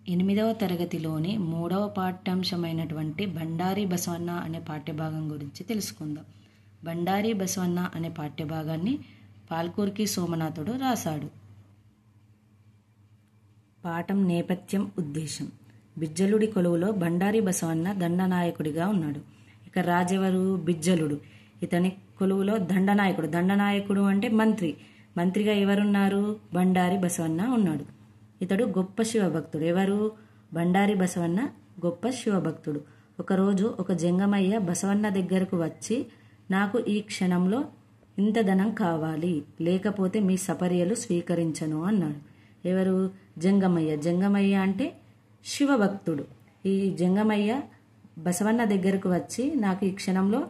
8వ తరగతిలోని 3వ పాఠ్యాంశమైనటువంటి బండారి బసవన్న అనే పాఠ్యభాగం గురించి తెలుసుకుందాం. బండారి బసవన్న అనే పాఠ్యభాగాన్ని పాల్కురికి సోమనాథుడు రాశాడు. పాఠం నేపథ్యం ఉద్దేశం. బిజ్జలుడి కొలువులో బండారి బసవన్న దండనాయకుడిగా ఉన్నాడు. ఇక రాజెవరు? బిజ్జలుడు. ఇతని కొలువులో దండనాయకుడు. దండనాయకుడు అంటే మంత్రిగా ఎవరున్నారు? బండారి బసవన్న ఉన్నాడు. ఇతడు గొప్ప శివభక్తుడు. ఎవరు? బండారి బసవన్న గొప్ప శివభక్తుడు. ఒకరోజు ఒక జంగమయ్య బసవన్న దగ్గరకు వచ్చి, నాకు ఈ క్షణంలో ఇంత ధనం కావాలి, లేకపోతే మీ సపర్యలు స్వీకరించను అన్నాడు. ఎవరు? జంగమయ్య. జంగమయ్య అంటే శివభక్తుడు. ఈ జంగమయ్య బసవన్న దగ్గరకు వచ్చి, నాకు ఈ క్షణంలో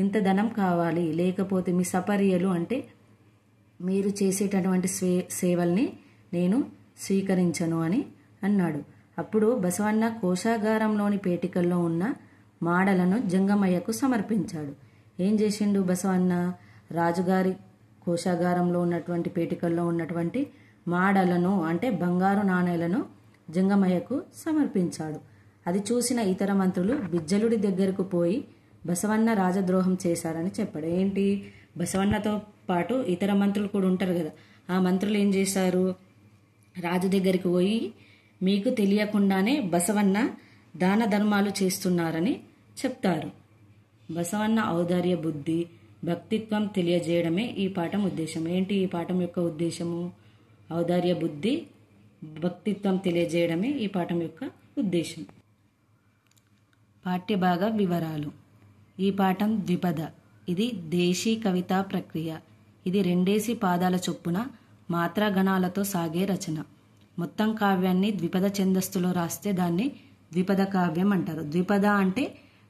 ఇంత ధనం కావాలి, లేకపోతే మీ సపర్యలు అంటే మీరు చేసేటటువంటి సేవల్ని నేను స్వీకరించను అని అన్నాడు. అప్పుడు బసవన్న కోశాగారంలోని పేటికల్లో ఉన్న మాడలను జంగమయ్యకు సమర్పించాడు. ఏం చేసిండు బసవన్న? రాజుగారి కోశాగారంలో ఉన్నటువంటి పేటికల్లో ఉన్నటువంటి మాడలను అంటే బంగారు నాణేలను జంగమయ్యకు సమర్పించాడు. అది చూసిన ఇతర మంత్రులు బిజ్జలుడి దగ్గరకు పోయి బసవన్న రాజద్రోహం చేశాడని చెప్పాడు. ఏంటి? బసవన్నతో పాటు ఇతర మంత్రులు కూడా ఉంటారు కదా, ఆ మంత్రులు ఏం చేశారు? రాజు దగ్గరికి పోయి, మీకు తెలియకుండానే బసవన్న దాన ధర్మాలు చేస్తున్నారని చెప్తారు. బసవన్న ఔదార్య బుద్ధి, భక్తిత్వం తెలియజేయడమే ఈ పాఠం ఉద్దేశం. ఏంటి ఈ పాఠం యొక్క ఉద్దేశము? ఔదార్య బుద్ధి, భక్తిత్వం తెలియజేయడమే ఈ పాఠం యొక్క ఉద్దేశం. పాఠ్యభాగ వివరాలు. ఈ పాఠం ద్విపద. ఇది దేశీ కవితా ప్రక్రియ. ఇది 2 పాదాల చొప్పున మాత్రాగణాలతో సాగే రచన. మొత్తం కావ్యాన్ని ద్విపద ఛందస్సులో రాస్తే దాన్ని ద్విపద కావ్యం అంటారు. ద్విపద అంటే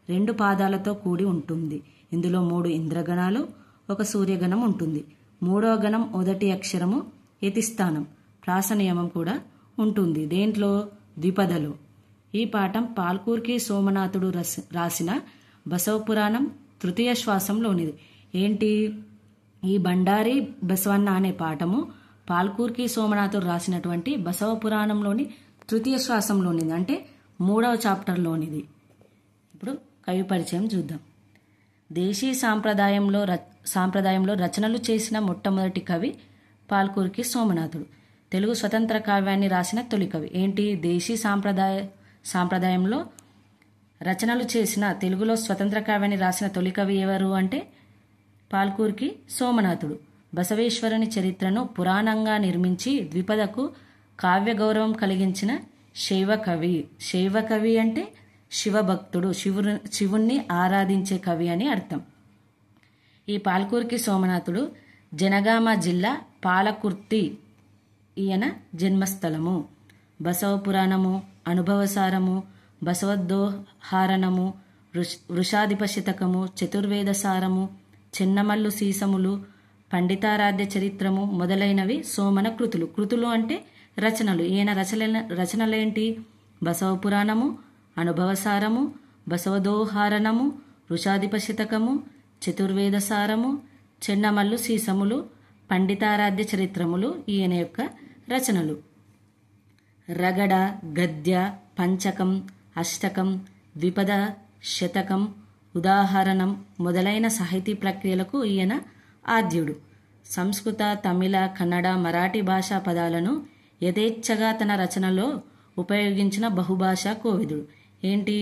2 పాదాలతో కూడి ఉంటుంది. ఇందులో 3 ఇంద్రగణాలు, 1 సూర్యగణం ఉంటుంది. 3వ గణం మొదటి అక్షరము యతిస్థానం, ప్రాస నియమం కూడా ఉంటుంది. దేంట్లో? ద్విపదలో. ఈ పాఠం పాల్కురికి సోమనాథుడు రాసిన బసవపురాణం తృతీయ శ్వాసంలోనిది. ఏంటి? ఈ బండారి బసవన్న అనే పాఠము పాల్కురికి సోమనాథుడు రాసినటువంటి బసవపురాణంలోని తృతీయ శ్వాసంలోనిది, అంటే 3వ చాప్టర్లోనిది. ఇప్పుడు కవి పరిచయం చూద్దాం. దేశీ సాంప్రదాయంలో రచనలు చేసిన మొట్టమొదటి కవి పాల్కురికి సోమనాథుడు. తెలుగు స్వతంత్ర కావ్యాన్ని రాసిన తొలి కవి. ఏంటి? దేశీ సాంప్రదాయంలో రచనలు చేసిన తెలుగులో స్వతంత్ర కావ్యాన్ని రాసిన తొలి కవి ఎవరు అంటే పాల్కురికి సోమనాథుడు. బసవేశ్వరుని చరిత్రను పురాణంగా నిర్మించి ద్విపదకు కావ్య గౌరవం కలిగించిన శైవకవి. శైవకవి అంటే శివభక్తుడు, శివుణ్ణి ఆరాధించే కవి అని అర్థం. ఈ పాల్కురికి సోమనాథుడు జనగామ జిల్లా పాలకుర్తి ఈయన జన్మస్థలము. బసవ పురాణము, అనుభవసారము, బసవద్దోహారణము, వృషాధిప శతకము, చతుర్వేద సారము, చిన్నమల్లు సీసములు, పండితారాధ్య చరిత్రము మొదలైనవి సోమన కృతులు. కృతులు అంటే రచనలు. ఈయన రచనలేంటి? బసవ పురాణము, అనుభవసారము, బసవదోహారణము, వృషాధిప శతకము, చతుర్వేద సారము, చిన్నమల్లు సీసములు, పండితారాధ్య చరిత్రములు ఈయన యొక్క రచనలు. రగడ, గద్య, పంచకం, అష్టకం, ద్విపద, శతకం, ఉదాహరణం మొదలైన సాహితీ ప్రక్రియలకు ఈయన ఆద్యుడు. సంస్కృత, తమిళ, కన్నడ, మరాఠీ భాషా పదాలను యథేచ్ఛగా తన రచనలో ఉపయోగించిన బహుభాషా కోవిదుడు. ఏంటి?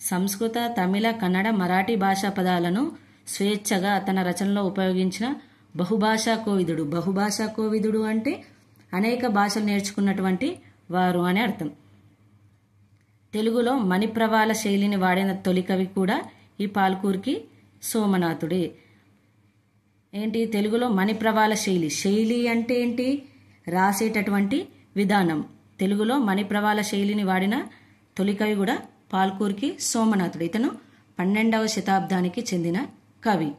సంస్కృత, తమిళ, కన్నడ, మరాఠీ భాషా పదాలను స్వేచ్ఛగా తన రచనలో ఉపయోగించిన బహుభాషా కోవిదుడు. బహుభాషా కోవిదుడు అంటే అనేక భాషలు నేర్చుకున్నటువంటి వారు అని అర్థం. తెలుగులో మణిప్రవాళ శైలిని వాడిన తొలి కవి కూడా ఈ పాల్కురికి సోమనాథుడే. ఏంటి? తెలుగులో మణిప్రవాళ శైలి అంటే ఏంటి? రాసేటటువంటి విధానం. తెలుగులో మణిప్రవాళ శైలిని వాడిన తొలి కవి కూడా పాల్కురికి సోమనాథుడు. ఇతను 12వ శతాబ్దానికి చెందిన కవి.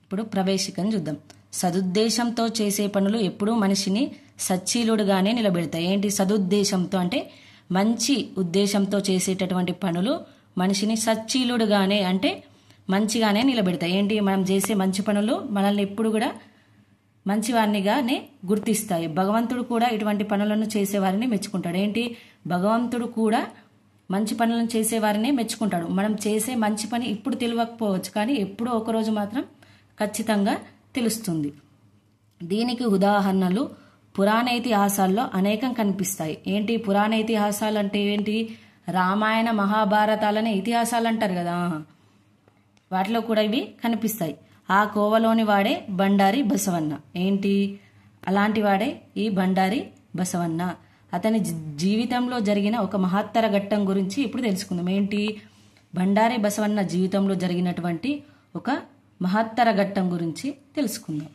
ఇప్పుడు ప్రవేశికను చూద్దాం. సదుద్దేశంతో చేసే పనులు ఎప్పుడూ మనిషిని సచ్చీలుడుగానే నిలబెడతాయి. ఏంటి? సదుద్దేశంతో అంటే మంచి ఉద్దేశంతో చేసేటటువంటి పనులు మనిషిని సచ్చీలుడుగానే అంటే మంచిగానే నిలబెడతాయి. ఏంటి? మనం చేసే మంచి పనులు మనల్ని ఎప్పుడు కూడా మంచివారినిగానే గుర్తిస్తాయి. భగవంతుడు కూడా ఇటువంటి పనులను చేసేవారిని మెచ్చుకుంటాడు. ఏంటి, భగవంతుడు కూడా మంచి పనులను చేసేవారిని మెచ్చుకుంటాడు. మనం చేసే మంచి పని ఇప్పుడు తెలియకపోవచ్చు, కానీ ఎప్పుడో ఒకరోజు మాత్రం ఖచ్చితంగా తెలుస్తుంది. దీనికి ఉదాహరణలు పురాణ ఇతిహాసాల్లో అనేకం కనిపిస్తాయి. ఏంటి పురాణ ఇతిహాసాలు అంటే ఏంటి, రామాయణ మహాభారతాలనే ఇతిహాసాలు అంటారు కదా, వాటిలో కూడా ఇవి కనిపిస్తాయి. ఆ కోవలోని వాడే బండారి బసవన్న. ఏంటి, అలాంటి వాడే ఈ బండారి బసవన్న. అతని జీవితంలో జరిగిన ఒక మహత్తర ఘట్టం గురించి ఇప్పుడు తెలుసుకుందాం. ఏంటి, బండారి బసవన్న జీవితంలో జరిగినటువంటి ఒక మహత్తర ఘట్టం గురించి తెలుసుకుందాం.